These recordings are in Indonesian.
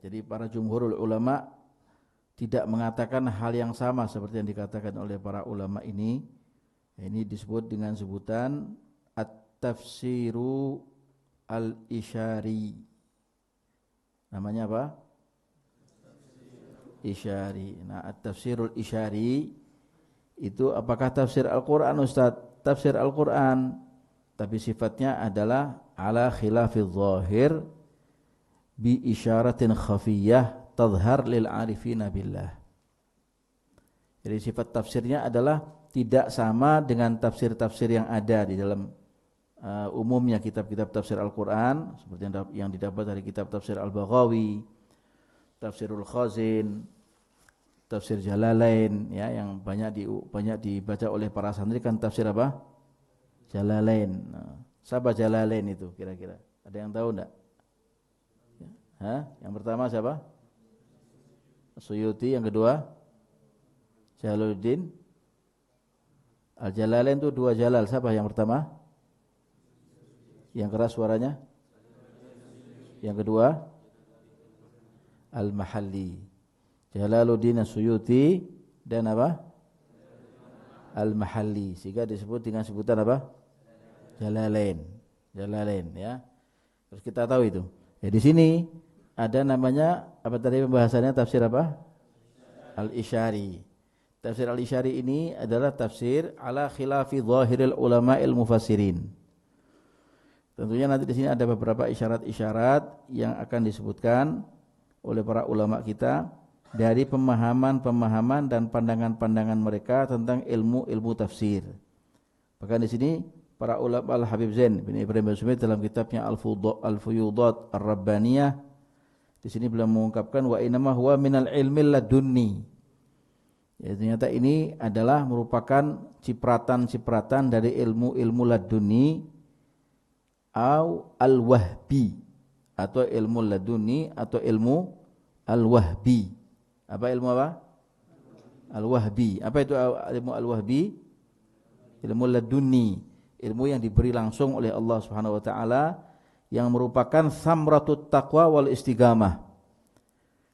Jadi para jumhurul ulama tidak mengatakan hal yang sama seperti yang dikatakan oleh para ulama ini. Ini disebut dengan sebutan at-tafsiru al-isyari. Namanya apa? Isyari. Nah, at-tafsirul isyari itu apakah tafsir Al-Qur'an, Ustaz? Tafsir Al-Qur'an, tapi sifatnya adalah ala khilafidh zahir bi isyaratin khafiyah tadhhar lil arifina billah. Jadi sifat tafsirnya adalah tidak sama dengan tafsir-tafsir yang ada di dalam umumnya kitab-kitab tafsir Al-Quran, seperti yang didapat dari kitab tafsir Al-Baghawi, tafsirul Khazin, tafsir Jalalain, ya, yang banyak dibaca oleh para santri kan tafsir apa? Jalalain. Siapa Jalalain itu kira-kira? Ada yang tahu enggak? Yang pertama siapa? Suyuti. Yang kedua Jalaluddin Al-Jalalain itu dua jalal. Siapa yang pertama? Yang keras suaranya? Yang kedua Al-Mahalli. Jalaluddin As-Suyuti dan apa? Al-Mahalli. Sehingga disebut dengan sebutan apa? Jalalain. Jalalain, ya. Terus kita tahu itu. Ya, di sini ada namanya apa tadi pembahasannya, tafsir apa? Al-Isyari. Tafsir Al-Isyari ini adalah tafsir ala khilafi zahiril ulama'il mufassirin. Tentunya nanti di sini ada beberapa isyarat-isyarat yang akan disebutkan oleh para ulama kita dari pemahaman-pemahaman dan pandangan-pandangan mereka tentang ilmu-ilmu tafsir. Bahkan di sini para ulama Al-Habib Zain bin Ibrahim Al-Sumait dalam kitabnya Al-Fuyudat Ar-Rabbaniyah, di sini beliau mengungkapkan wa inama huwa minal ilmil ladunni. Ya, ternyata ini adalah merupakan cipratan-cipratan dari ilmu-ilmu laduni atau al-wahbi, atau ilmu laduni atau ilmu al-wahbi. Apa ilmu apa? Al-wahbi. Apa itu ilmu al-wahbi? Ilmu laduni, ilmu yang diberi langsung oleh Allah Subhanahu wa taala, yang merupakan samratut taqwa wal istiqamah.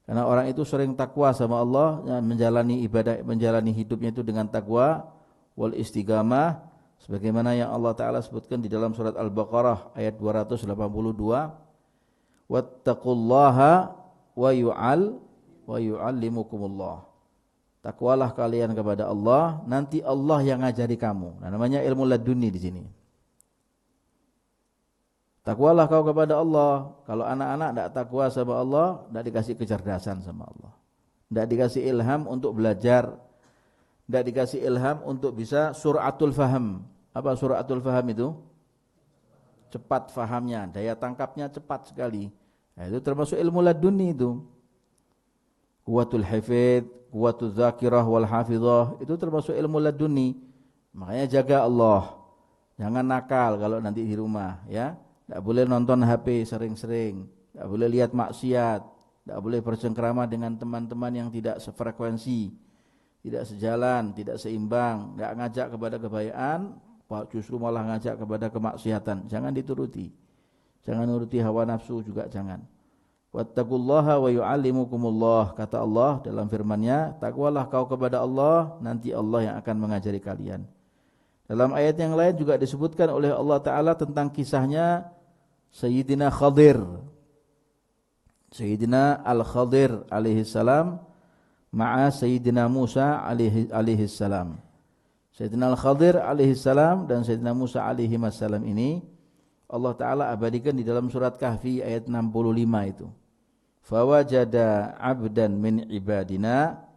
Karena orang itu sering takwa sama Allah, menjalani ibadah, menjalani hidupnya itu dengan takwa wal istiqamah, sebagaimana yang Allah Ta'ala sebutkan di dalam surat Al-Baqarah ayat 282, wattaqullaha wa yu'allimukumullah. Takwalah kalian kepada Allah, nanti Allah yang ngajari kamu. Nah, namanya ilmu laduni di sini. Takwalah kau kepada Allah. Kalau anak-anak tidak takwa sama Allah, tidak dikasih kecerdasan sama Allah, tidak dikasih ilham untuk belajar, tidak dikasih ilham untuk bisa suratul faham. Apa suratul faham itu? Cepat fahamnya, daya tangkapnya cepat sekali. Nah, itu termasuk ilmu laduni itu. Quwwatul hifdz, quwwatul dzakirah wal hafizah, itu termasuk ilmu laduni. Makanya jaga Allah. Jangan nakal kalau nanti di rumah, ya. Tidak boleh nonton HP sering-sering, tidak boleh lihat maksiat, tidak boleh bercengkrama dengan teman-teman yang tidak sefrekuensi, tidak sejalan, tidak seimbang, tidak ngajak kepada kebaikan, justru malah ngajak kepada kemaksiatan. Jangan dituruti. Jangan nuruti hawa nafsu juga jangan. Wattaqullaha wa yu'allimukumullah, kata Allah dalam firman-Nya, takwalah kau kepada Allah, nanti Allah yang akan mengajari kalian. Dalam ayat yang lain juga disebutkan oleh Allah Ta'ala tentang kisahnya Sayyidina Khadir. Sayyidina Al-Khadir alaihi salam ma'a Sayyidina Musa alaihi salam. Sayyidina Al-Khadir alaihi salam dan Sayyidina Musa alaihi salam ini Allah Ta'ala abadikan di dalam surat Kahfi ayat 65 itu. Fawajada abdan min ibadina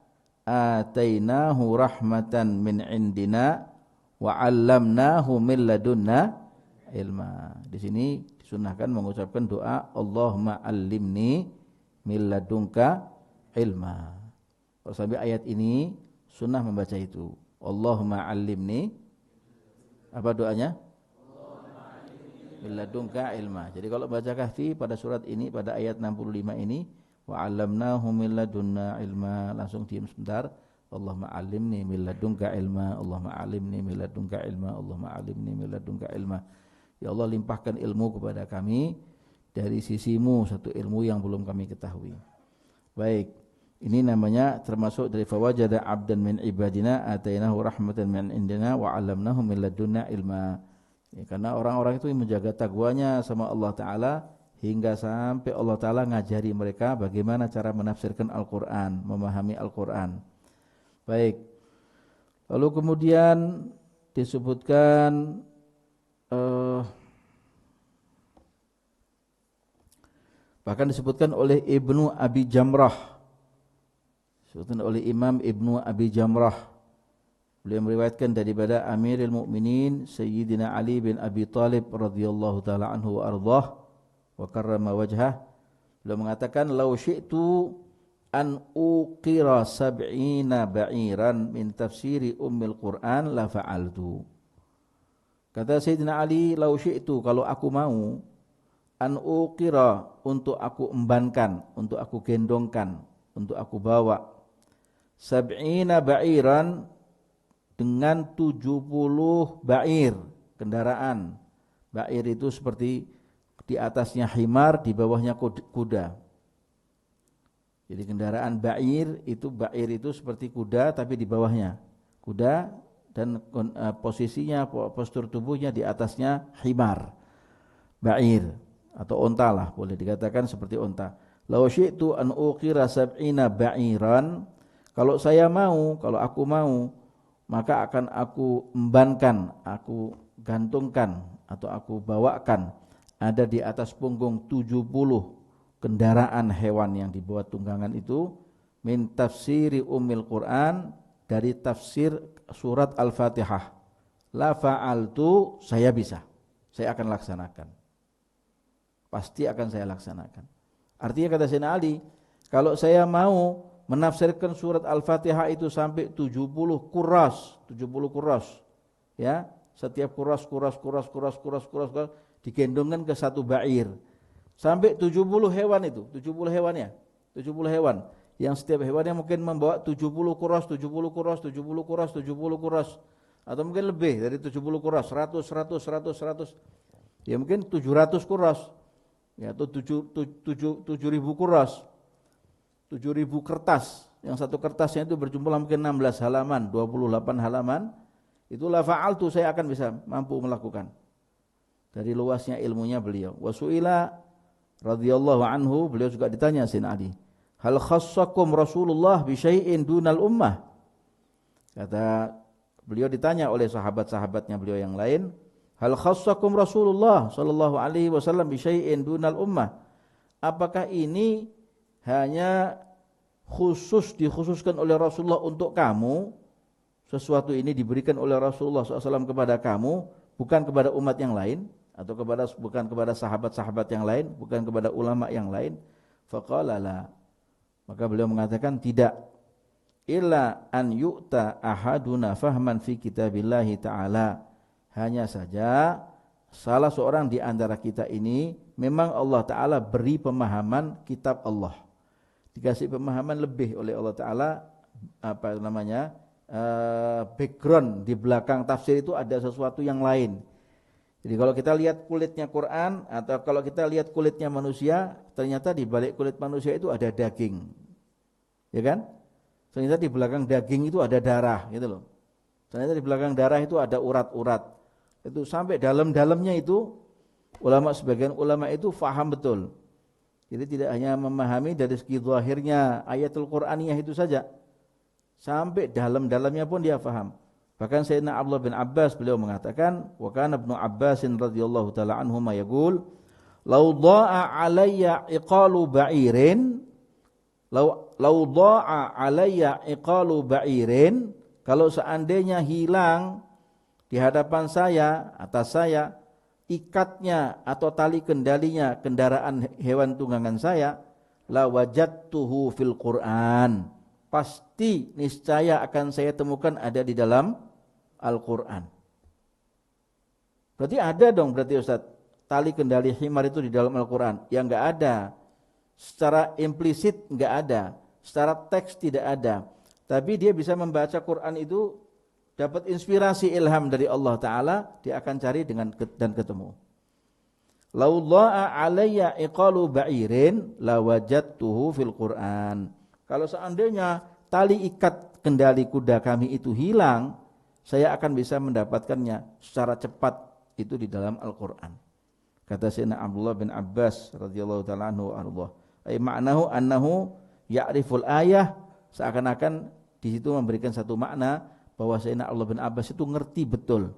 atainahu rahmatan min indina wa 'allamnahu min ladunna ilma. Di sini disunahkan mengucapkan doa Allahumma 'allimni min ladunka ilma. Kalau sampai ayat ini sunnah membaca itu. Allahumma 'allimni, apa doanya? Min ladunka ilma. Jadi kalau baca Kahfi pada surat ini, pada ayat 65 ini, wa 'allamnahu min ladunna ilma, langsung diam sebentar. Allahumma 'allimni min ladunka ilma, Allahumma 'allimni min ladunka ilma, Allahumma 'allimni min ladunka ilma. Ya Allah, limpahkan ilmu kepada kami dari sisimu, satu ilmu yang belum kami ketahui. Baik. Ini namanya termasuk dari fawajada 'abdan min ibadina atainahu rahmatan min indina wa 'allamnahu min ladunna ilma. Ya, karena orang-orang itu menjaga takwanya sama Allah Ta'ala hingga sampai Allah Ta'ala ngajari mereka bagaimana cara menafsirkan Al-Quran, memahami Al-Quran. Baik. Lalu kemudian disebutkan bahkan disebutkan oleh Ibnu Abi Jamrah, disebutkan oleh Imam Ibnu Abi Jamrah, beliau meriwayatkan daripada Amirul Mukminin Sayyidina Ali bin Abi Thalib radhiyallahu taala anhu wa ardhah wa karrama wajhah. Beliau mengatakan, "Lau syi'tu an uqira sab'ina ba'iran min tafsiri ummil Qur'an la fa'altu." Kata Sayyidina Ali, "Lau syi'tu, kalau aku mau, an uqira, untuk aku embankan, untuk aku gendongkan, untuk aku bawa, sab'ina ba'iran, dengan 70 ba'ir, kendaraan. Ba'ir itu seperti di atasnya himar, di bawahnya kuda. Jadi kendaraan ba'ir itu seperti kuda tapi di bawahnya kuda, dan posisinya, postur tubuhnya di atasnya himar, ba'ir atau onta lah, boleh dikatakan seperti onta. Lau syi'tu an uqira sab'ina ba'iran, kalau saya mau, kalau aku mau, maka akan aku embankan, aku gantungkan atau aku bawakan, ada di atas punggung 70 kendaraan hewan yang dibawa tunggangan itu, min tafsiri ummil Qur'an, dari tafsir surat Al-Fatihah. La fa'altu, saya bisa, saya akan laksanakan, pasti akan saya laksanakan. Artinya kata Sayyidina Ali, kalau saya mau menafsirkan surat Al-Fatihah itu sampai 70 kuras, ya, setiap kuras digendongkan ke satu ba'ir, sampai 70 hewan itu, 70 hewan ya, 70 hewan, yang setiap hewannya mungkin membawa 70 kuras, atau mungkin lebih dari 70 kuras, 100, ya mungkin 700 kuras, ya, atau 7.000 kuras, 7.000 kertas, yang satu kertasnya itu berjumlah mungkin 16 halaman, 28 halaman, itulah fa'altu, saya akan bisa mampu melakukan. Dari luasnya ilmunya beliau. Wasu'ila radhiyallahu anhu, beliau juga ditanya Sayyidina Ali, hal khassakum Rasulullah bi syai'in dunal ummah. Kata beliau ditanya oleh sahabat-sahabatnya beliau yang lain, hal khassakum Rasulullah sallallahu alaihi wasallam bi syai'in dunal ummah. Apakah ini hanya dikhususkan oleh Rasulullah untuk kamu, sesuatu ini diberikan oleh Rasulullah SAW kepada kamu, bukan kepada umat yang lain, atau bukan kepada sahabat-sahabat yang lain, bukan kepada ulama yang lain? Faqala la, maka beliau mengatakan tidak, illa an yu'ta ahaduna fahman fi kitabillahi ta'ala, hanya saja salah seorang di antara kita ini memang Allah Ta'ala beri pemahaman kitab Allah, dikasih pemahaman lebih oleh Allah Ta'ala, background di belakang tafsir itu ada sesuatu yang lain. Jadi kalau kita lihat kulitnya Quran, atau kalau kita lihat kulitnya manusia, ternyata di balik kulit manusia itu ada daging, ya kan? Ternyata di belakang daging itu ada darah, gitu loh. Ternyata di belakang darah itu ada urat-urat. Itu sampai dalam-dalamnya itu, sebagian ulama itu faham betul. Jadi tidak hanya memahami dari segi zahirnya ayatul Qur'aniyah itu saja, sampai dalam-dalamnya pun dia faham. Bahkan Sayyidina Abdullah bin Abbas beliau mengatakan, wa kana Ibnu Abbasin radhiyallahu taala anhuma yaqul, "Lau dha'a 'alayya iqalu ba'irin, lau dha'a 'alayya iqalu ba'irin, kalau seandainya hilang di hadapan saya, atas saya, ikatnya atau tali kendalinya kendaraan hewan tunggangan saya, la wajadtuhu fil Qur'an, pasti niscaya akan saya temukan ada di dalam Al-Quran." Berarti ada dong, berarti Ustaz, tali kendali himar itu di dalam Al-Quran? Ya enggak ada, secara implisit enggak ada, secara teks tidak ada, tapi dia bisa membaca Quran itu, dapat inspirasi ilham dari Allah Ta'ala, dia akan cari dan ketemu. lau dha'a alayya iqalu ba'irin lawajadtuhu fil Qur'an. Kalau seandainya tali ikat kendali kuda kami itu hilang, saya akan bisa mendapatkannya secara cepat itu di dalam Al-Qur'an. Kata Sayyidina Abdullah bin Abbas radhiyallahu ta'ala anhu arḍah. Ai ma'nahu annahu ya'riful ayah, seakan-akan di situ memberikan satu makna bahwa Sayyidina Abdullah bin Abbas itu ngerti betul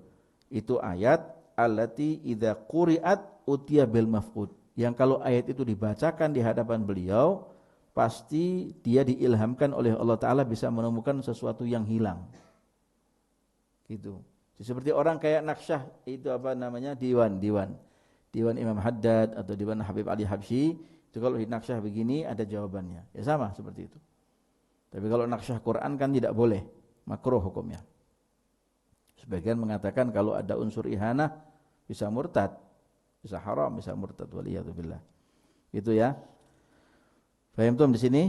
itu ayat allati idza quri'at utiya bil mafqud, yang kalau ayat itu dibacakan di hadapan beliau pasti dia diilhamkan oleh Allah Ta'ala bisa menemukan sesuatu yang hilang gitu. Seperti orang kayak Naqsyah itu apa namanya, diwan Imam Haddad atau diwan Habib Ali Habsyi, itu kalau di Naqsyah begini ada jawabannya, ya sama seperti itu. Tapi kalau Naqsyah Quran kan tidak boleh, makruh hukumnya. Sebagian mengatakan kalau ada unsur ihanah bisa murtad, bisa haram, bisa murtad, waliyadzubillah. Itu ya. Paham tuh di sini?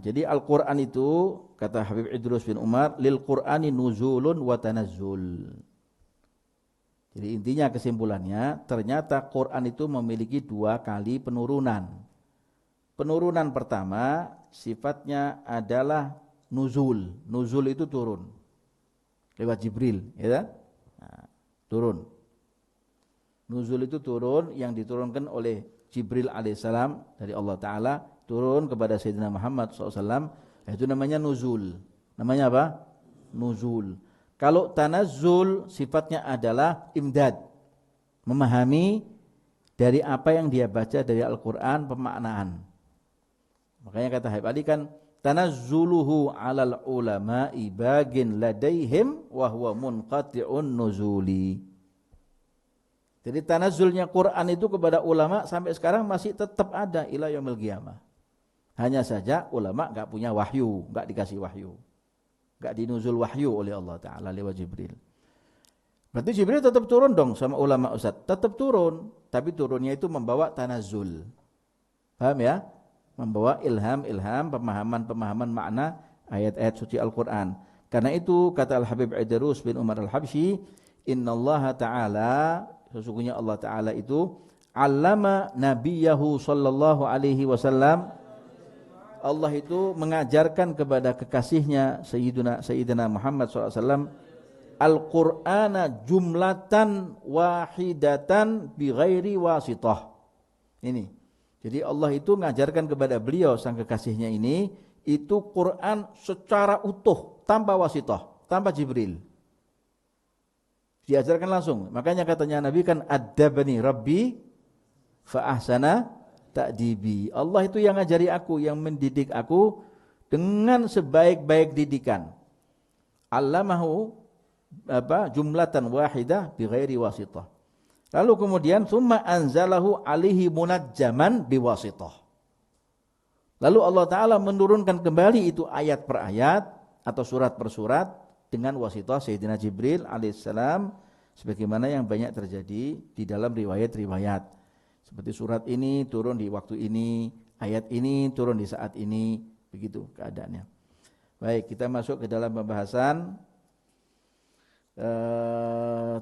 Jadi Al-Qur'an itu kata Habib Idrus bin Umar, lil Qur'ani nuzulun wa tanazzul. Jadi intinya kesimpulannya, ternyata Quran itu memiliki 2 kali penurunan. Penurunan pertama sifatnya adalah nuzul. Nuzul itu turun lewat Jibril, ya kan? Turun. Nuzul itu turun, yang diturunkan oleh Jibril alaihissalam dari Allah Ta'ala, turun kepada Sayyidina Muhammad SAW, itu namanya nuzul. Namanya apa? Nuzul. Kalau tanazzul sifatnya adalah imdad, memahami dari apa yang dia baca dari Al-Quran, pemaknaan. Makanya kata Habib Ali kan, tanazzuluhu alal ulama'i bagin ladaihim wa huwa munqati'un nuzuli. Jadi tanazzulnya Quran itu kepada ulama sampai sekarang masih tetap ada ila yaumil qiyamah. Hanya saja ulama enggak punya wahyu, enggak dikasih wahyu. Enggak dinuzul wahyu oleh Allah Ta'ala lewat Jibril. Berarti Jibril tetap turun dong sama ulama Ustaz. Tetap turun, tapi turunnya itu membawa tanazzul. Paham ya? Membawa ilham, pemahaman makna ayat-ayat suci Al-Quran. Karena itu kata Al-Habib Idrus bin Umar Al-Habsyi, innallaha ta'ala, sesungguhnya Allah Ta'ala itu allama nabiyahu sallallahu alaihi wasallam, Allah itu mengajarkan kepada kekasihnya Sayyidina Muhammad SAW Al-Qur'ana jumlatan wahidatan bighairi wasithah. Ini. Jadi Allah itu mengajarkan kepada beliau sang kekasihnya ini itu Quran secara utuh tanpa wasithah, tanpa Jibril. Diajarkan langsung. Makanya katanya Nabi kan adabani Rabbi fa ahsana ta'dibi. Allah itu yang ngajari aku, yang mendidik aku dengan sebaik-baik didikan. Allamahu jumlatan wahidah bighairi wasithah. Lalu kemudian summa anzalahu alaihi munajjaman biwasithah. Lalu Allah Ta'ala menurunkan kembali itu ayat per ayat atau surat per surat dengan wasithah Sayyidina Jibril alaihissalam, sebagaimana yang banyak terjadi di dalam riwayat-riwayat. Seperti surat ini turun di waktu ini, ayat ini turun di saat ini, begitu keadaannya. Baik, kita masuk ke dalam pembahasan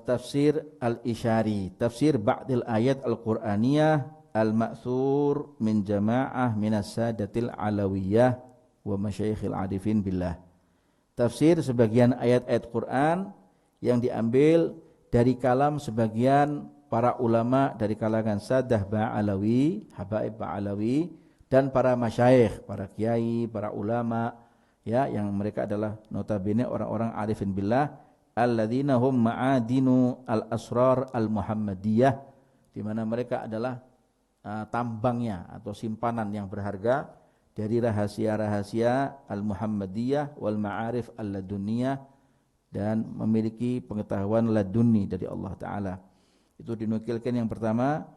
tafsir al-Isyari, tafsir ba'dil ayat al-Qur'aniyah al-ma'thur min jama'ah minas sadatil alawiyah wa masyayikhil arifin billah. Tafsir sebagian ayat-ayat Quran yang diambil dari kalam sebagian para ulama dari kalangan sadah ba'alawi, habaib ba'alawi, dan para masyayikh, para kiai, para ulama, ya, yang mereka adalah notabene orang-orang arifin billah, alladzina hum ma'adinu al-asrar al-muhammadiyah, di mana mereka adalah tambangnya atau simpanan yang berharga dari rahasia-rahasia al-muhammadiyah wal ma'arif al-laduniyah, dan memiliki pengetahuan laduni dari Allah Ta'ala. Itu dinukilkan yang pertama,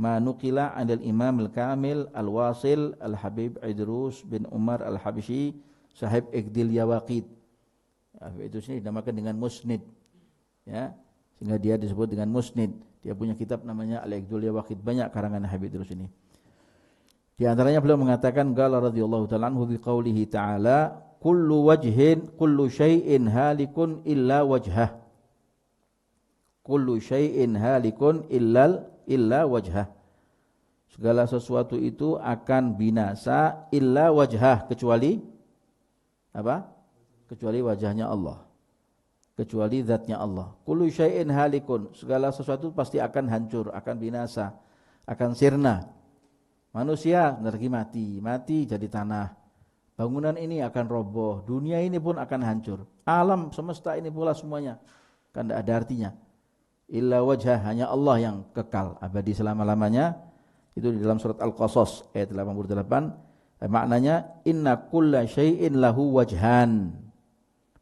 ma nuqila 'anil imam al-kamil al-wasil al-habib Idrus bin Umar al-Habsyi sahib Iqdil Yawaqid. Itu sini dinamakan dengan musnid, ya, sehingga dia disebut dengan musnid. Dia punya kitab namanya Al-Iqdul Yawaqid, banyak karangan Habib Idrus ini. Di antaranya beliau mengatakan qala radhiyallahu ta'ala anhu bi qaulihi ta'ala kullu syai'in halikun illa wajhah. Kullu syai'in halikun illal illa wajhah. Segala sesuatu itu akan binasa illa wajhah, kecuali apa? Kecuali wajahnya Allah, kecuali zatnya Allah. Kullu syai'in halikun, segala sesuatu pasti akan hancur, akan binasa, akan sirna. Manusia nanti mati jadi tanah. Bangunan ini akan roboh, dunia ini pun akan hancur. Alam semesta ini pula semuanya kan tidak ada artinya. Illa wajhah, hanya Allah yang kekal abadi selama-lamanya. Itu di dalam surat Al-Qasas ayat 88. Maknanya inna kulla syai'in lahu wajhan.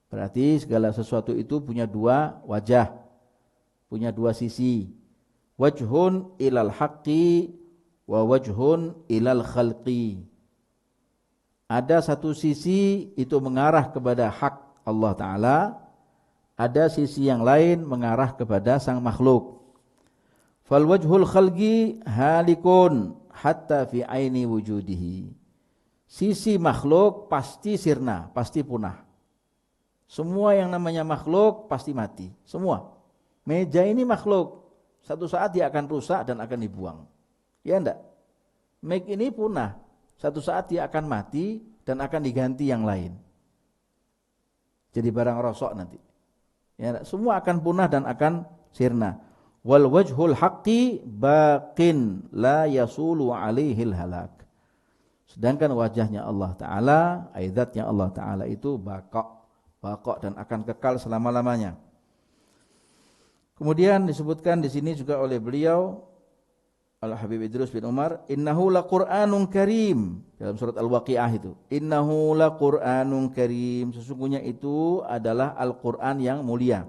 Berarti segala sesuatu itu punya dua wajah, punya dua sisi. Wajhun ilal haqqi wa wajhun ilal khalqi. Ada satu sisi itu mengarah kepada hak Allah Ta'ala, ada sisi yang lain mengarah kepada sang makhluk. Fal wajhul khalqi halikun hatta fi aini wujudihi. Sisi makhluk pasti sirna, pasti punah. Semua yang namanya makhluk pasti mati, semua. Meja ini makhluk, satu saat dia akan rusak dan akan dibuang. Ya enggak? Mic ini punah, satu saat dia akan mati dan akan diganti yang lain. Jadi barang rosok nanti. Ya, semua akan punah dan akan sirna. Wal wajhul haqqi baqin la yasulu alaihil halak. Sedangkan wajahnya Allah Ta'ala, aidatnya Allah Ta'ala itu baqaq dan akan kekal selama-lamanya. Kemudian disebutkan di sini juga oleh beliau Al-Habib Idrus bin Umar, innahu laqur'anun karim, dalam surat Al-Waqiah itu. Innahu laqur'anun karim, sesungguhnya itu adalah Al-Qur'an yang mulia.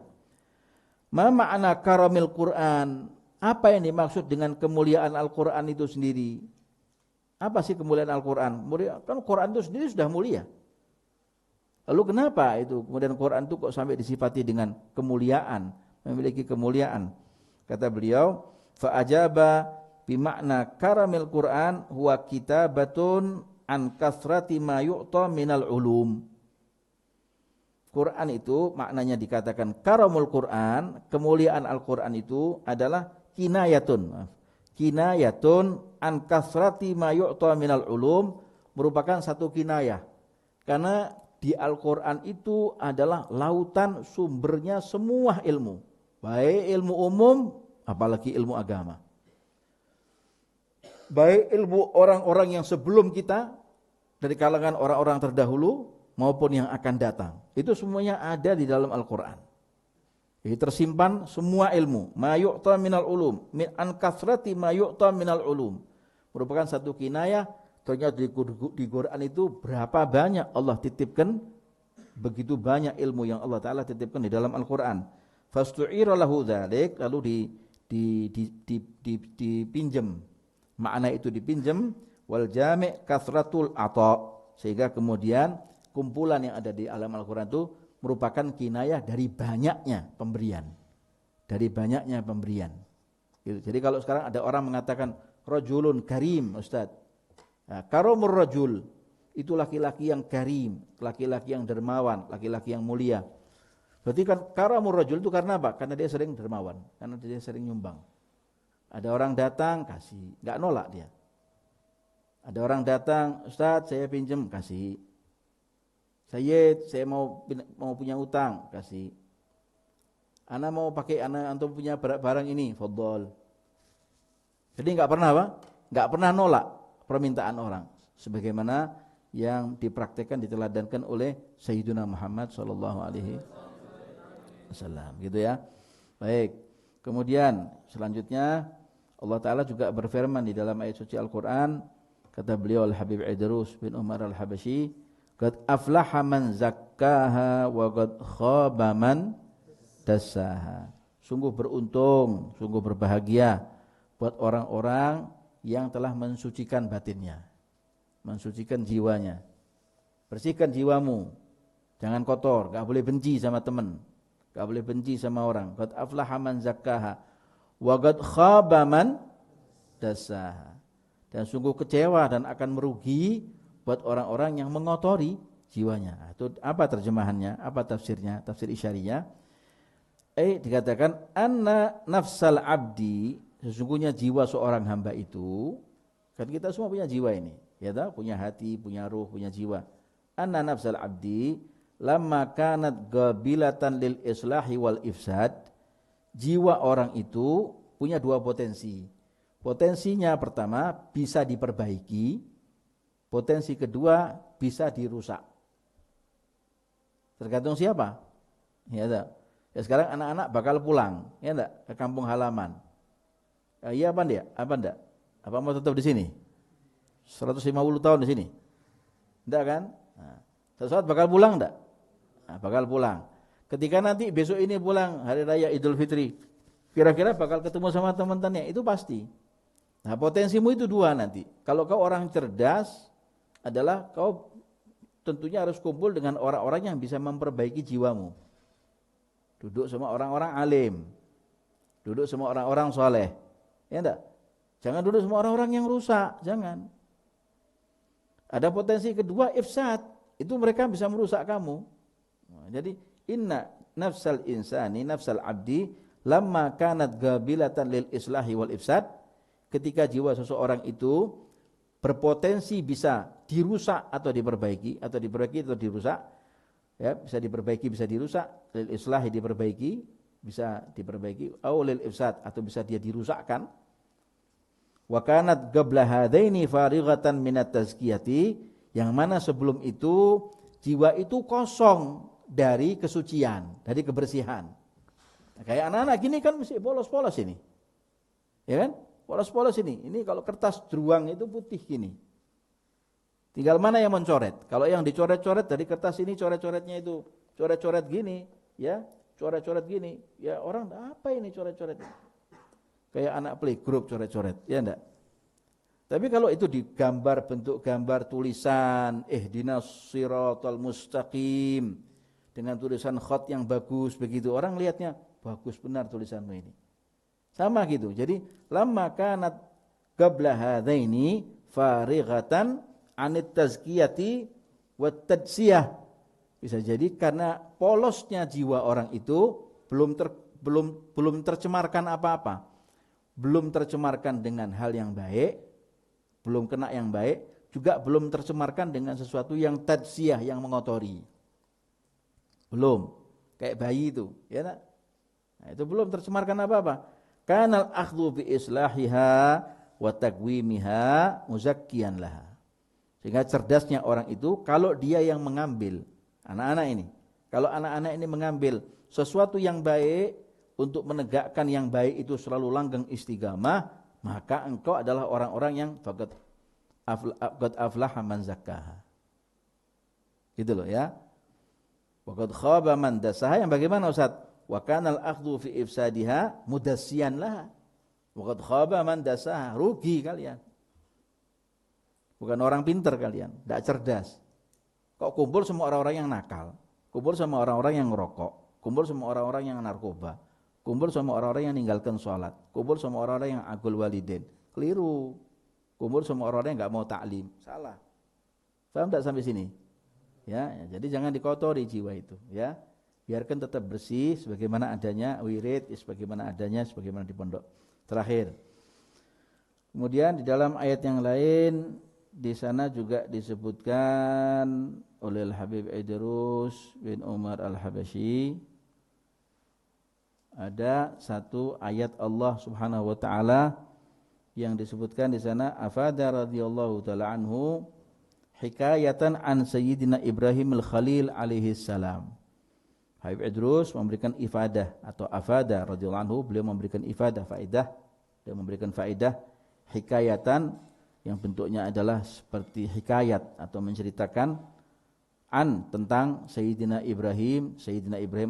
Ma ma'na karamil Qur'an? Apa yang dimaksud dengan kemuliaan Al-Qur'an itu sendiri? Apa sih kemuliaan Al-Qur'an? Kan Qur'an itu sendiri sudah mulia. Lalu kenapa itu kemudian Qur'an itu kok sampai disifati dengan kemuliaan, memiliki kemuliaan? Kata beliau, fa ajaba bimakna karamil Qur'an huwa kitabatun an kasrati ma yu'ta minal ulum. Quran itu maknanya dikatakan karamul Quran, kemuliaan Al-Quran itu adalah kinayatun an kasrati ma yu'ta minal ulum, merupakan satu kinayah. Karena di Al-Quran itu adalah lautan sumbernya semua ilmu, baik ilmu umum apalagi ilmu agama. Baik ilmu orang-orang yang sebelum kita, dari kalangan orang-orang terdahulu maupun yang akan datang, itu semuanya ada di dalam Al-Quran. Jadi tersimpan semua ilmu, ma yu'ta minal ulum, min an kasrati ma yu'ta minal ulum, merupakan satu kinayah. Ternyata di Quran itu berapa banyak Allah titipkan, begitu banyak ilmu yang Allah Ta'ala titipkan di dalam Al-Quran. Fastu'ira lahu dzalik, lalu dipinjam, makna itu dipinjam, wal jami' kasratul ata, sehingga kemudian kumpulan yang ada di alam Al-Quran itu merupakan kinayah dari banyaknya pemberian. Dari banyaknya pemberian. Gitu. Jadi kalau sekarang ada orang mengatakan rajulun karim, Ustaz. Nah, karamur rajul itu laki-laki yang karim, laki-laki yang dermawan, laki-laki yang mulia. Berarti kan karamur rajul itu karena apa? Karena dia sering dermawan, karena dia sering nyumbang. Ada orang datang, kasih, enggak nolak dia. Ada orang datang, Ustaz saya pinjam, kasih. Saya mau punya utang, kasih. Ana mau pakai antum punya barang ini, fadhol. Jadi enggak pernah apa? Enggak pernah nolak permintaan orang, sebagaimana yang dipraktikkan, diteladankan oleh Sayyidina Muhammad sallallahu alaihi wasallam, gitu ya. Baik. Kemudian selanjutnya Allah Ta'ala juga berfirman di dalam ayat suci Al-Quran, kata beliau Al-Habib Idrus bin Umar Al-Habashi, qad aflaha man zakkaha wa qad khaba man dassaha. Sungguh beruntung, sungguh berbahagia buat orang-orang yang telah mensucikan batinnya, mensucikan jiwanya. Bersihkan jiwamu, jangan kotor, gak boleh benci sama teman, gak boleh benci sama orang. Qad aflaha man zakkaha wa qad khaba man dassaha. Dan sungguh kecewa dan akan merugi buat orang-orang yang mengotori jiwanya. Itu apa terjemahannya? Apa tafsirnya? Tafsir Isyariyah. Dikatakan anna nafsal abdi, sesungguhnya jiwa seorang hamba itu, kan kita semua punya jiwa ini, ya tahu, punya hati, punya ruh, punya jiwa. Anna nafsal abdi lamma kanat gabilatan lil islahi wal ifsad, jiwa orang itu punya dua potensi. Potensinya pertama bisa diperbaiki, potensi kedua bisa dirusak. Tergantung siapa. Ya tak? Ya sekarang anak-anak bakal pulang, ya enggak, ke kampung halaman. Iya apa enggak? Apa enggak? Apa mau tetap di sini? 150 tahun di sini. Enggak kan? Nah, sesuatu bakal pulang enggak? Nah, bakal pulang. Ketika nanti besok ini pulang hari raya Idul Fitri, kira-kira bakal ketemu sama teman-temannya, itu pasti. Nah, potensimu itu dua nanti. Kalau kau orang cerdas adalah kau tentunya harus kumpul dengan orang-orang yang bisa memperbaiki jiwamu. Duduk sama orang-orang alim, duduk sama orang-orang soleh, ya enggak? Jangan duduk sama orang-orang yang rusak, jangan. Ada potensi kedua, ifsad, itu mereka bisa merusak kamu. Nah, jadi inna nafsal insani, nafsal abdi, lamma kanat gabilatan lil islahi wal ifsad, ketika jiwa seseorang itu berpotensi bisa dirusak atau diperbaiki, atau dirusak, ya, bisa diperbaiki, bisa dirusak, lil islahi diperbaiki, bisa diperbaiki, au lil ifsad atau bisa dia dirusakkan. Wa kanat qabla hadaini farighatan minat tazkiyati, yang mana sebelum itu jiwa itu kosong dari kesucian, dari kebersihan. Nah, kayak anak-anak gini kan mesti polos-polos ini. Ya kan? Polos-polos ini. Ini kalau kertas druang itu putih gini. Tinggal mana yang mencoret. Kalau yang dicoret-coret dari kertas ini, coret-coretnya itu coret-coret gini, ya, coret-coret gini, ya orang apa ini coret-coret? Kayak anak playgroup coret-coret, ya enggak? Tapi kalau itu digambar, bentuk gambar tulisan ihdinas siratal mustaqim dengan tulisan khat yang bagus begitu, orang lihatnya bagus benar tulisanmu ini. Sama gitu. Jadi lamma kanat qabla hadaini farighatan anit tazkiyati wat tadsiyah, bisa jadi karena polosnya jiwa orang itu belum tercemarkan apa-apa, belum tercemarkan dengan hal yang baik, belum kena yang baik, juga belum tercemarkan dengan sesuatu yang tadsiyah, yang mengotori, belum, kayak bayi itu, ya nak? Nah, itu belum tercemarkan apa-apa. Kanal akhdhu bi islahiha wa taqwimiha muzakkiyan laha. Sehingga cerdasnya orang itu, kalau dia yang mengambil, anak-anak ini, kalau anak-anak ini mengambil sesuatu yang baik untuk menegakkan yang baik itu selalu langgeng istiqamah, maka engkau adalah orang-orang yang faqad aflaha man zakkaha. Gitu loh ya. Waqad khaba man dasaha, yang bagaimana Ustaz? Wa kanal akhdhu fi ifsadiha mudassiyan laha. Waqad khaba man dasaha, rugi kalian. Bukan orang pintar kalian, tidak cerdas. Kok kumpul sama orang-orang yang nakal, kumpul sama orang-orang yang ngerokok, kumpul sama orang-orang yang narkoba, kumpul sama orang-orang yang ninggalkan sholat, kumpul sama orang-orang yang agul walidin. Keliru. Kumpul sama orang-orang yang nggak mau taklim. Salah. Paham tidak sampai sini? Ya, jadi jangan dikotori jiwa itu. Ya, biarkan tetap bersih, sebagaimana adanya wirid, sebagaimana adanya, sebagaimana di pondok. Terakhir. Kemudian di dalam ayat yang lain, di sana juga disebutkan oleh Al-Habib Idrus bin Umar Al-Habasyi, ada satu ayat Allah Subhanahu wa taala yang disebutkan di sana, afada radhiyallahu taala anhu hikayatan an sayyidina Ibrahim al-Khalil alaihi salam. Habib Idrus memberikan ifadah atau afada radhiyallahu anhu, beliau memberikan ifadah, faedah, beliau memberikan faedah hikayatan yang bentuknya adalah seperti hikayat atau menceritakan tentang Sayyidina Ibrahim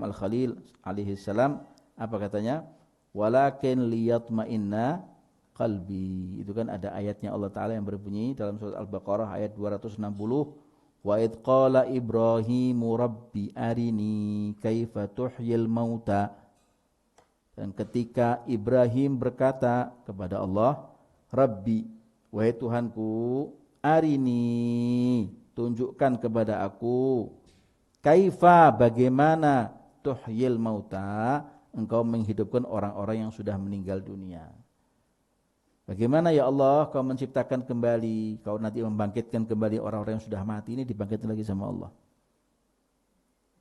Al-Khalil alaihi salam. Apa katanya? Walakin liyatma'inna qalbi. Itu kan ada ayatnya Allah Ta'ala yang berbunyi dalam surat Al-Baqarah ayat 260. Wa idh qala Ibrahimu rabbi arini kaifa tuhyil mauta. Dan ketika Ibrahim berkata kepada Allah, Rabbi, wahai Tuhanku, arini, tunjukkan kepada aku, kaifa, bagaimana, tuhyil mauta, engkau menghidupkan orang-orang yang sudah meninggal dunia. Bagaimana ya Allah kau menciptakan kembali, kau nanti membangkitkan kembali orang-orang yang sudah mati ini dibangkitkan lagi sama Allah.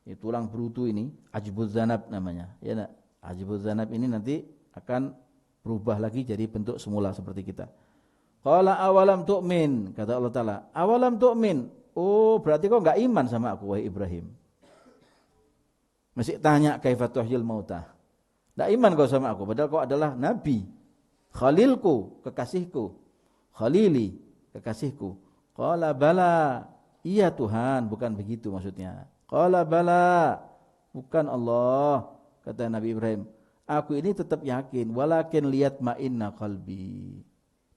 Ya, tulang berutu ini, ajbuz zanab namanya. Ya nak? Ajbuz zanab ini nanti akan berubah lagi jadi bentuk semula seperti kita. Qala awalam tu'min, kata Allah Ta'ala. Awalam tu'min. Oh, berarti kau enggak iman sama aku, wahai Ibrahim. Masih tanya kaifa tuhyil mauta. Enggak iman kau sama aku, padahal kau adalah nabi. Khalilku, kekasihku. Khalili, kekasihku. Qala bala. Iya Tuhan, bukan begitu maksudnya. Qala bala. Bukan Allah, kata Nabi Ibrahim. Aku ini tetap yakin, walakin lihat ma'inna qalbi.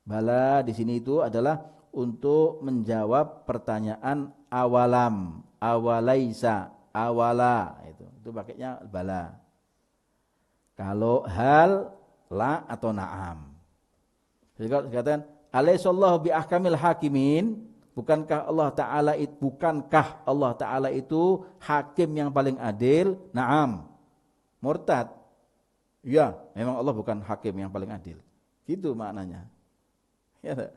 Bala di sini itu adalah untuk menjawab pertanyaan awalam, awalaisa, awala itu pakainya bala. Kalau hal, la atau na'am. Jadi kalau dikatakan alaihissallahu bi ahkamil hakimin, bukankah Allah Ta'ala itu hakim yang paling adil? Na'am. Murtad. Ya, memang Allah bukan hakim yang paling adil. Gitu maknanya. Ya.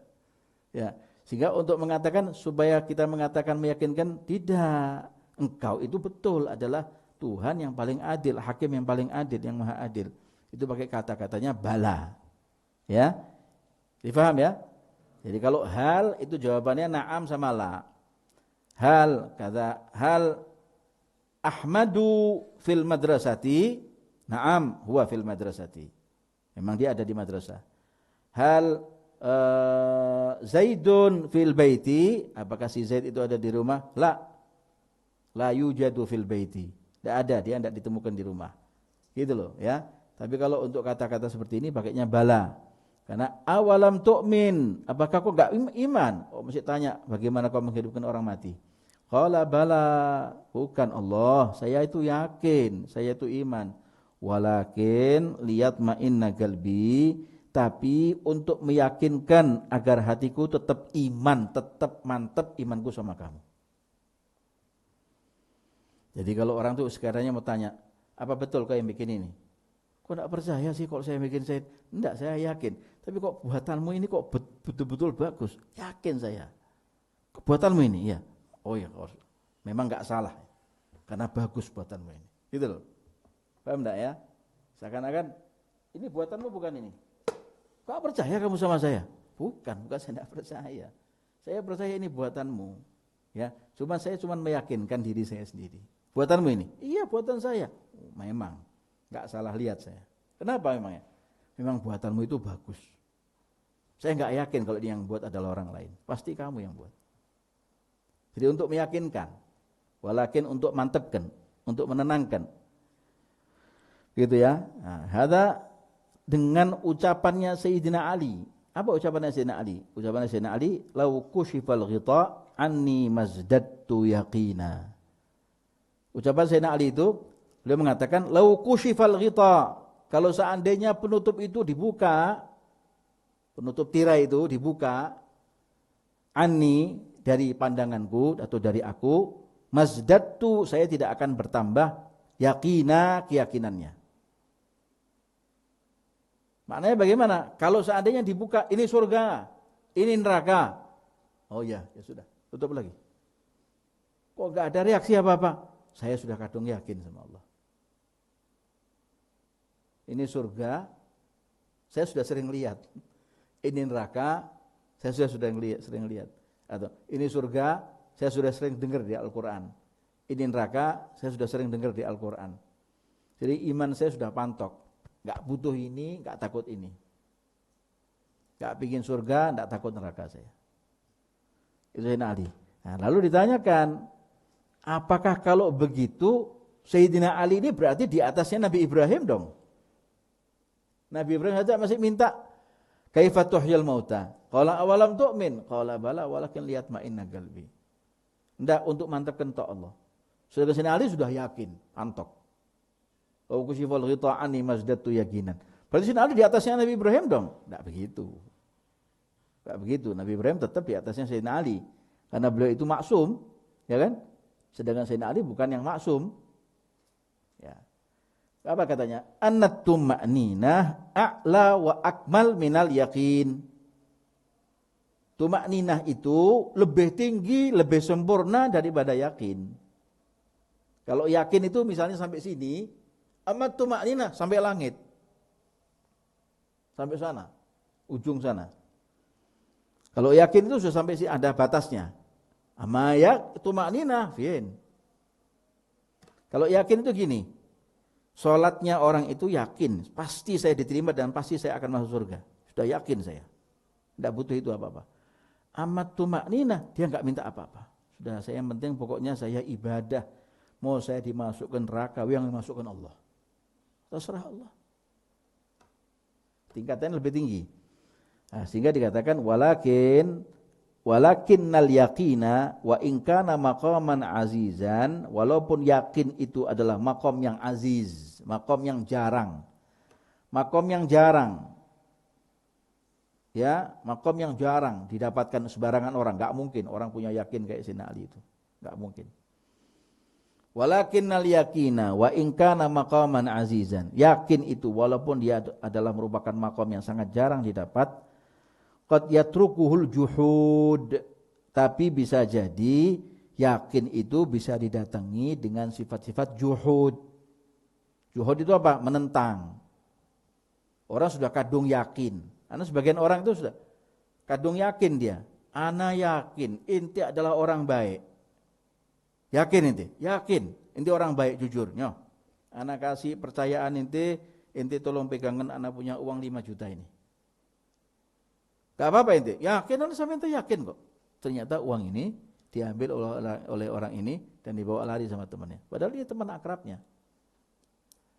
Ya. Sehingga untuk mengatakan, supaya kita mengatakan meyakinkan, tidak. Engkau itu betul adalah Tuhan yang paling adil, hakim yang paling adil, yang maha adil. Itu pakai kata-katanya bala. Ya. Difaham ya? Jadi kalau hal itu jawabannya na'am sama la. Hal kata hal Ahmadu fil madrasati, na'am huwa fil madrasati. Memang dia ada di madrasah. Hal Zaidun fil baiti, apakah si Zaid itu ada di rumah? La yujadu fil baiti. Tidak ada, dia tidak ditemukan di rumah. Gitu loh ya. Tapi kalau untuk kata-kata seperti ini pakainya bala. Karena awalam tu'min, apakah kau enggak iman? Oh, mesti tanya, bagaimana kau menghidupkan orang mati? Qala bala, bukan Allah, saya itu yakin, saya itu iman. Walakin lihat ma'inna qalbi, tapi untuk meyakinkan agar hatiku tetap iman, tetap mantap imanku sama kamu. Jadi kalau orang tuh sekarangnya mau tanya, apa betul kau yang bikin ini? Kok enggak percaya sih kalau saya bikin saya? Enggak, saya yakin. Tapi kok buatanmu ini kok betul-betul bagus? Yakin saya. Buatanmu ini, ya. Oh ya, memang enggak salah. Karena bagus buatanmu ini. Gitu loh. Paham enggak ya? Seakan-akan ini buatanmu bukan ini. Kok percaya kamu sama saya? Bukan saya enggak percaya. Saya percaya ini buatanmu. Ya, saya cuma meyakinkan diri saya sendiri. Buatanmu ini? Iya, buatan saya. Oh, memang enggak salah lihat saya. Kenapa memangnya? Memang buatanmu itu bagus. Saya enggak yakin kalau yang buat adalah orang lain. Pasti kamu yang buat. Jadi untuk meyakinkan, walakin untuk mantapkan, untuk menenangkan. Gitu ya. Nah, hada dengan ucapannya Sayyidina Ali. Apa ucapannya Sayyidina Ali? Ucapannya Sayyidina Ali, "Lau kushifal ghita anni mazdattu yaqina." Ucapan Sayyidina Ali itu, beliau mengatakan, "Lau kushifal ghita." Kalau seandainya penutup itu dibuka, penutup tirai itu dibuka, anni dari pandanganku atau dari aku, mazdattu saya tidak akan bertambah yakina keyakinannya. Maknanya bagaimana? Kalau seandainya dibuka, ini surga, ini neraka. Oh ya, ya sudah, tutup lagi. Kok enggak ada reaksi apa-apa? Saya sudah kadung yakin sama Allah. Ini surga, saya sudah sering lihat. Ini neraka, saya sudah sering lihat. Atau ini surga, saya sudah sering dengar di Al-Quran. Ini neraka, saya sudah sering dengar di Al-Quran. Jadi iman saya sudah pantok. Enggak butuh ini, enggak takut ini. Enggak pingin surga, enggak takut neraka saya. Itu Sayyidina Ali. Nah, lalu ditanyakan, apakah kalau begitu Sayyidina Ali ini berarti di atasnya Nabi Ibrahim dong? Nabi Ibrahim saja masih minta kaifa tuhyil mauta. Qala awalam tu'min? Qala bala walakin liyatma'inna qalbi. Enggak, untuk mantapkan tok Allah. Sayyidina Ali sudah yakin, pantok. Wa kushifal ghita anni mazdatu yaqinan. Berarti Sayyidina Ali di atasnya Nabi Ibrahim dong? Enggak begitu. Enggak begitu. Nabi Ibrahim tetap di atasnya Sayyidina Ali. Karena beliau itu maksum, ya kan? Sedangkan Sayyidina Ali bukan yang maksum. Ya. Apa katanya? Annat tuma'ninah a'la wa akmal minal yakin. Tuma'ninah itu lebih tinggi, lebih sempurna daripada yakin. Kalau yakin itu misalnya sampai sini, amat tuma'ninah sampai langit. Sampai sana, ujung sana. Kalau yakin itu sudah sampai sini, ada batasnya. Ama tuma'ninah, fiin. Kalau yakin itu gini, sholatnya orang itu yakin, pasti saya diterima dan pasti saya akan masuk surga. Sudah yakin saya, tidak butuh itu apa-apa. Amat tuma'ninah, dia nggak minta apa-apa. Sudah saya yang penting pokoknya saya ibadah. Mau saya dimasukkan neraka, yang dimasukkan Allah. Terserah Allah. Tingkatnya lebih tinggi. Nah, sehingga dikatakan walakinnal yaqina wa in kana maqaman azizan, walaupun yakin itu adalah makom yang aziz, makom yang jarang. Makom yang jarang. Ya, makom yang jarang didapatkan sebarangan orang, enggak mungkin orang punya yakin kayak Sayyidina Ali itu. Enggak mungkin. Walakinnal yaqina wa in kana maqaman azizan. Yakin itu walaupun dia adalah merupakan makom yang sangat jarang didapat, qad yatrukuhul juhud, tapi bisa jadi yakin itu bisa didatangi dengan sifat-sifat juhud. Juhud itu apa? Menentang. Orang sudah kadung yakin. Karena sebagian orang itu sudah kadung yakin dia. Ana yakin inti adalah orang baik. Yakin inti? Yakin. Inti orang baik jujur. Nyo. Ana kasih percayaan inti tolong pegangan ana punya uang 5 juta ini. Gak apa-apa inti. Yakin, ana sampai inti yakin kok. Ternyata uang ini diambil oleh orang ini dan dibawa lari sama temannya. Padahal dia teman akrabnya.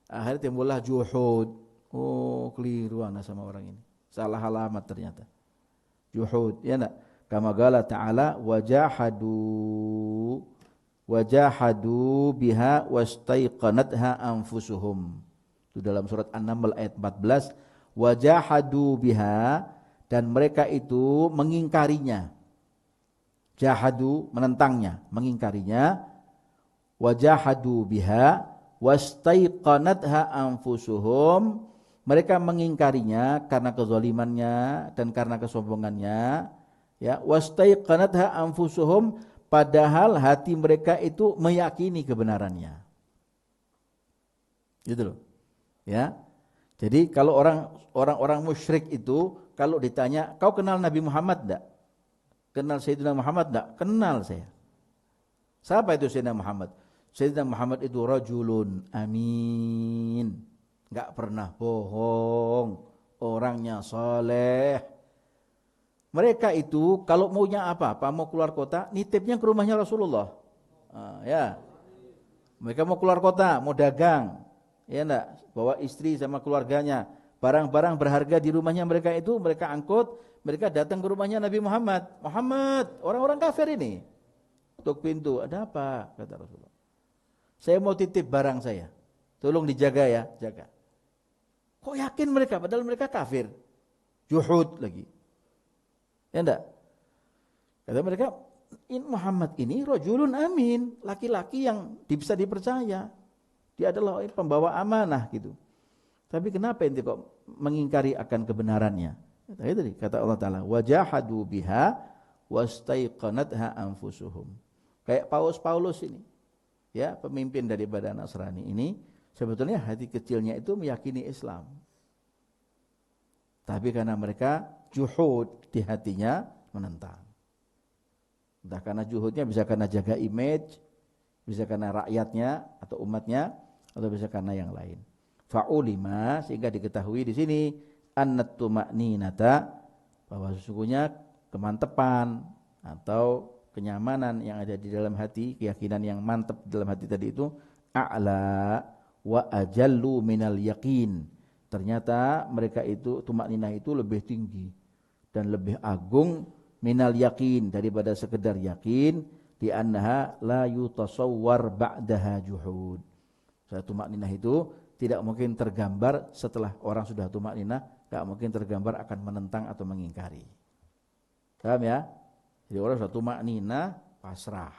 Akhirnya timbullah juhud. Oh, keliru ana sama orang ini. Salah alamat ternyata. Juhud, ya enggak? Kama qala ta'ala wajahadu biha wastaiqanatha anfusuhum. Itu dalam surat An-Naml ayat 14. Wajahadu biha, dan mereka itu mengingkarinya. Jahadu, menentangnya, mengingkarinya. Wajahadu biha wastaiqanatha anfusuhum, mereka mengingkarinya karena kezalimannya dan karena kesombongannya. Ya, wastaiqanatha anfusuhum, padahal hati mereka itu meyakini kebenarannya. Gitu loh. Ya. Jadi kalau orang musyrik itu kalau ditanya, "Kau kenal Nabi Muhammad enggak? Kenal Sayyidina Muhammad enggak?" "Kenal saya." Siapa itu Sayyidina Muhammad? Sayyidina Muhammad itu rajulun amin. Enggak pernah bohong. Orangnya saleh. Mereka itu kalau maunya apa-apa, mau keluar kota, nitipnya ke rumahnya Rasulullah. Ya. Mereka mau keluar kota, mau dagang. Ya enggak, bawa istri sama keluarganya. Barang-barang berharga di rumahnya mereka itu mereka angkut, mereka datang ke rumahnya Nabi Muhammad. Muhammad, orang-orang kafir ini. Ketuk pintu, "Ada apa?" kata Rasulullah. "Saya mau titip barang saya. Tolong dijaga ya, jaga." Kok yakin mereka padahal mereka kafir? Juhud lagi. Ya enggak? Kata mereka, Muhammad ini rajulun amin, laki-laki yang bisa dipercaya. Dia adalah pembawa amanah gitu. Tapi kenapa ente kok mengingkari akan kebenarannya? Tadi kata Allah Ta'ala, wajahadu biha wastaiqanatha anfusuhum. Kayak Paulus ini, ya, pemimpin daripada Nasrani ini, sebetulnya hati kecilnya itu meyakini Islam. Tapi karena mereka juhud di hatinya, menentang. Entah karena juhudnya, bisa karena jaga image, bisa karena rakyatnya atau umatnya, atau bisa karena yang lain. Fa'ulima, sehingga diketahui di sini annat tuma'ninata, bahwa sesungguhnya kemantepan atau kenyamanan yang ada di dalam hati, keyakinan yang mantap di dalam hati tadi itu a'la wa ajallu minal yaqin. Ternyata mereka itu tuma'ninah itu lebih tinggi dan lebih agung minal yaqin, daripada sekedar yakin, di annaha la yutasawwar ba'daha juhud. Tuma'ninah itu tidak mungkin tergambar setelah orang sudah tuma'ninah, tidak mungkin tergambar akan menentang atau mengingkari. Paham ya? Jadi orang sudah tuma'ninah, pasrah.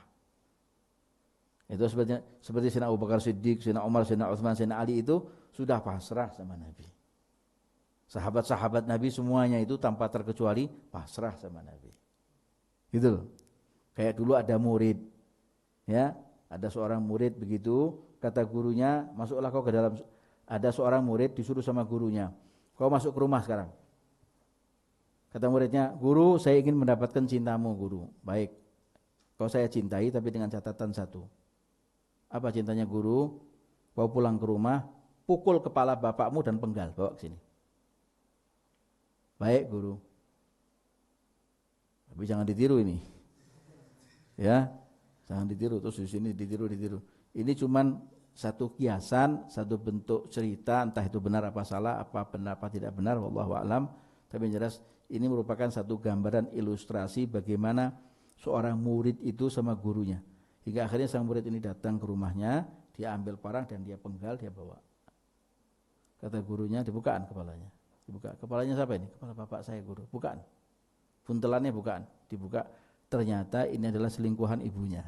Itu seperti Sayyidina Abu Bakar Siddiq, Sayyidina Umar, Sayyidina Utsman, Sayyidina Ali itu sudah pasrah sama Nabi. Sahabat-sahabat Nabi semuanya itu tanpa terkecuali pasrah sama Nabi. Gitu loh. Kayak dulu ada murid, ya, ada seorang murid begitu, kata gurunya, masuklah kau ke dalam. Ada seorang murid disuruh sama gurunya, kau masuk ke rumah sekarang. Kata muridnya, guru, saya ingin mendapatkan cintamu, guru. Baik, kau saya cintai tapi dengan catatan satu. Apa cintanya guru? Kau pulang ke rumah, pukul kepala bapakmu dan penggal, bawa ke sini. Baik, guru. Tapi jangan ditiru ini. Ya, jangan ditiru, terus di sini ditiru. Ini cuman satu kiasan, satu bentuk cerita, entah itu benar apa salah, apa benar apa tidak benar, wallahu a'lam. Tapi yang jelas ini merupakan satu gambaran ilustrasi bagaimana seorang murid itu sama gurunya. Hingga akhirnya sang murid ini datang ke rumahnya, dia ambil parang dan dia penggal, dia bawa. Kata gurunya, dibukaan kepalanya. Dibuka. Kepalanya siapa ini? Kepala bapak saya, guru. Bukaan. Buntelannya bukaan. Dibuka. Ternyata ini adalah selingkuhan ibunya.